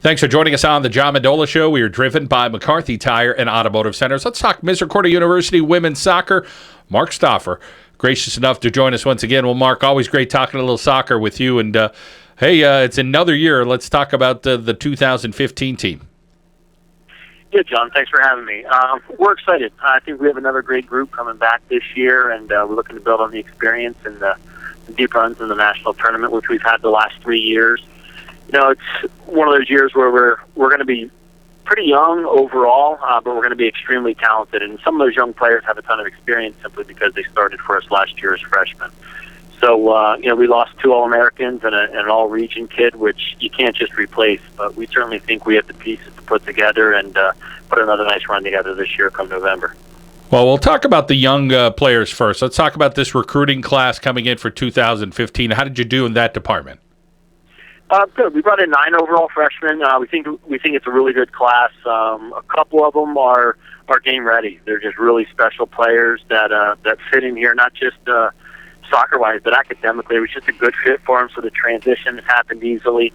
Thanks for joining us on the John Mendola Show. We are driven by McCarthy Tire and Automotive Centers. Let's talk Misericordia University women's soccer. Mark Stauffer, gracious enough to join us once again. Well, Mark, always great talking a little soccer with you. And, it's another year. Let's talk about the 2015 team. Yeah, John, thanks for having me. We're excited. I think we have another great group coming back this year, and we're looking to build on the experience and the deep runs in the national tournament, which we've had the last 3 years. You know, it's one of those years where we're going to be pretty young overall, but we're going to be extremely talented. And some of those young players have a ton of experience simply because they started for us last year as freshmen. So, we lost 2 All-Americans and an All-Region kid, which you can't just replace. But we certainly think we have the pieces to put together and put another nice run together this year come November. Well, we'll talk about the young players first. Let's talk about this recruiting class coming in for 2015. How did you do in that department? Good. We brought in 9 overall freshmen. We think it's a really good class. A couple of them are game ready. They're just really special players that fit in here, not just soccer-wise, but academically. It was just a good fit for them, so the transition has happened easily.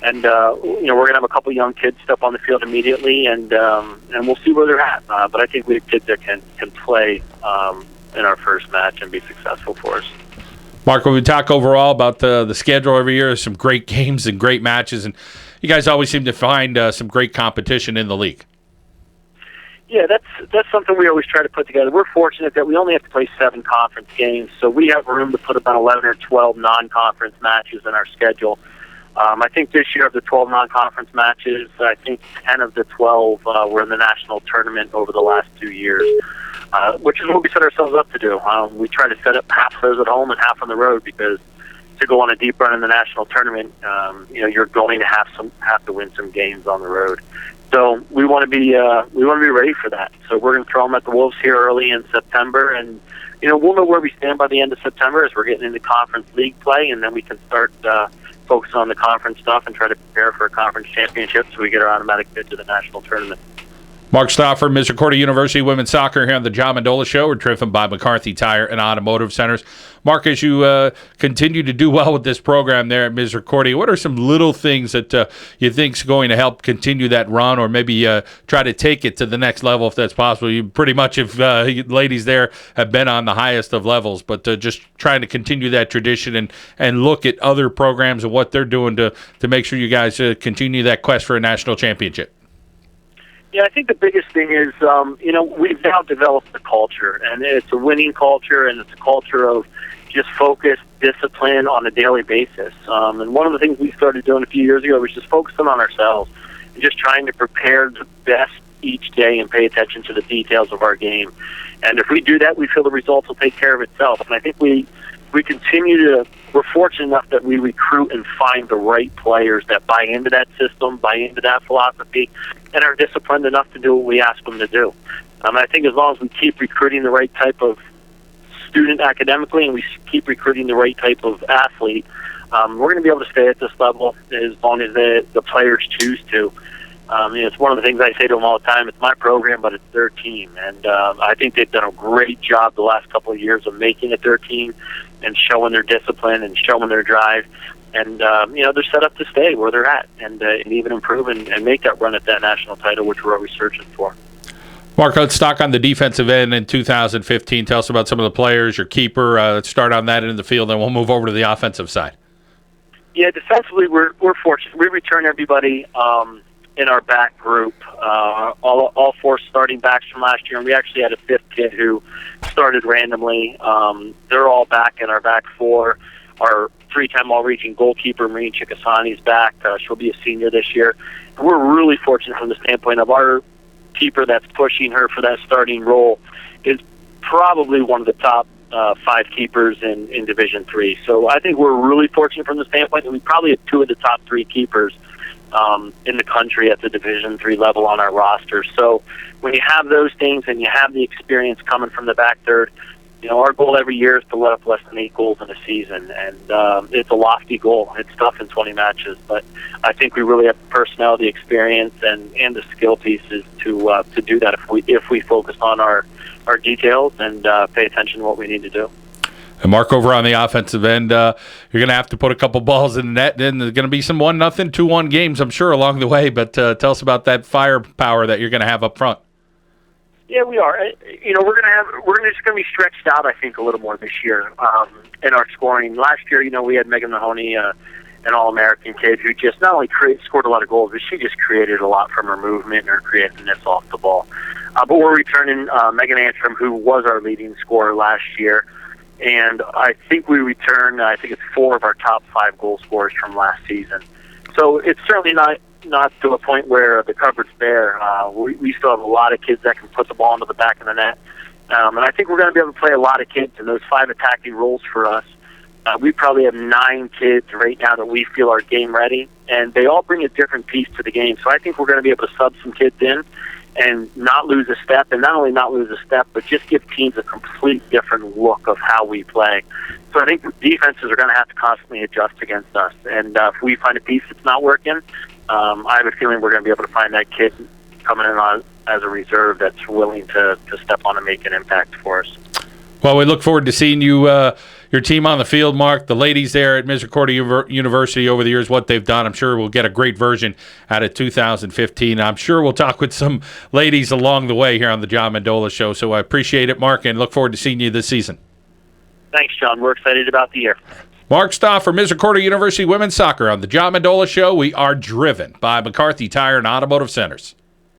And we're going to have a couple young kids step on the field immediately, and we'll see where they're at. But I think we have kids that can play in our first match and be successful for us. Mark, when we talk overall about the schedule every year, there's some great games and great matches, and you guys always seem to find some great competition in the league. Yeah, that's something we always try to put together. We're fortunate that we only have to play 7 conference games, so we have room to put about 11 or 12 non-conference matches in our schedule. I think this year of the 12 non-conference matches, I think 10 of the 12 were in the national tournament over the last 2 years. Which is what we set ourselves up to do. We try to set up half of those at home and half on the road because to go on a deep run in the national tournament, you're going to have to win some games on the road. So we want to be ready for that. So we're going to throw them at the Wolves here early in September, and we'll know where we stand by the end of September as we're getting into conference league play, and then we can start focusing on the conference stuff and try to prepare for a conference championship so we get our automatic bid to the national tournament. Mark Stauffer, Misericordia University women's soccer here on the John Mendola Show. We're driven by McCarthy Tire and Automotive Centers. Mark, as you continue to do well with this program there at Misericordia, what are some little things that you think is going to help continue that run or maybe try to take it to the next level if that's possible? You pretty much, if ladies there have been on the highest of levels, but just trying to continue that tradition and look at other programs and what they're doing to make sure you guys continue that quest for a national championship. Yeah, I think the biggest thing is, we've now developed a culture, and it's a winning culture, and it's a culture of just focus, discipline on a daily basis. And one of the things we started doing a few years ago was just focusing on ourselves and just trying to prepare the best each day and pay attention to the details of our game. And if we do that, we feel the results will take care of itself. And I think we're fortunate enough that we recruit and find the right players that buy into that system, buy into that philosophy, and are disciplined enough to do what we ask them to do. I think as long as we keep recruiting the right type of student academically and we keep recruiting the right type of athlete, we're going to be able to stay at this level as long as the players choose to. It's one of the things I say to them all the time. It's my program, but it's their team. And I think they've done a great job the last couple of years of making it their team and showing their discipline and showing their drive. And, they're set up to stay where they're at and even improve and make that run at that national title, which we're always searching for. Mark, let's talk on the defensive end in 2015. Tell us about some of the players, your keeper. Let's start on that end of the field, and we'll move over to the offensive side. Yeah, defensively, we're fortunate. We return everybody in our back group, all 4 starting backs from last year, and we actually had a 5th kid who started randomly. They're all back in our back 4. Our 3-time All-Region goalkeeper, Marine Chikasani's back. She'll be a senior this year. And we're really fortunate from the standpoint of our keeper that's pushing her for that starting role is probably one of the top 5 keepers in Division III. So I think we're really fortunate from the standpoint that we probably have 2 of the top 3 keepers in the country at the Division III level on our roster. So when you have those things and you have the experience coming from the back third, our goal every year is to let up less than 8 goals in a season, and it's a lofty goal. It's tough in 20 matches, but I think we really have the personnel, the experience, and the skill pieces to do that if we focus on our details and pay attention to what we need to do. And Mark, over on the offensive end, you're going to have to put a couple balls in the net. Then there's going to be some 1-0, 2-1 games, I'm sure, along the way. But tell us about that firepower that you're going to have up front. Yeah, we are. We're just going to be stretched out, I think, a little more this year in our scoring. Last year, we had Megan Mahoney, an All-American kid who just not only scored a lot of goals, but she just created a lot from her movement and her creativeness off the ball. But we're returning Megan Antrim, who was our leading scorer last year. And I think we return, I think it's 4 of our top 5 goal scorers from last season. So it's certainly not to a point where the cupboard's bare. We still have a lot of kids that can put the ball into the back of the net. And I think we're going to be able to play a lot of kids in those 5 attacking roles for us. We probably have 9 kids right now that we feel are game ready, and they all bring a different piece to the game. So I think we're going to be able to sub some kids in and not lose a step, and not only not lose a step, but just give teams a complete different look of how we play. So I think defenses are going to have to constantly adjust against us. And if we find a piece that's not working, I have a feeling we're going to be able to find that kid coming in as a reserve that's willing to step on and make an impact for us. Well, we look forward to seeing you, your team on the field, Mark. The ladies there at Misericordia University over the years, what they've done. I'm sure we'll get a great version out of 2015. I'm sure we'll talk with some ladies along the way here on the John Mendola Show. So I appreciate it, Mark, and look forward to seeing you this season. Thanks, John. We're excited about the year. Mark Stauffer, Misericordia University Women's Soccer on the John Mendola Show. We are driven by McCarthy Tire and Automotive Centers.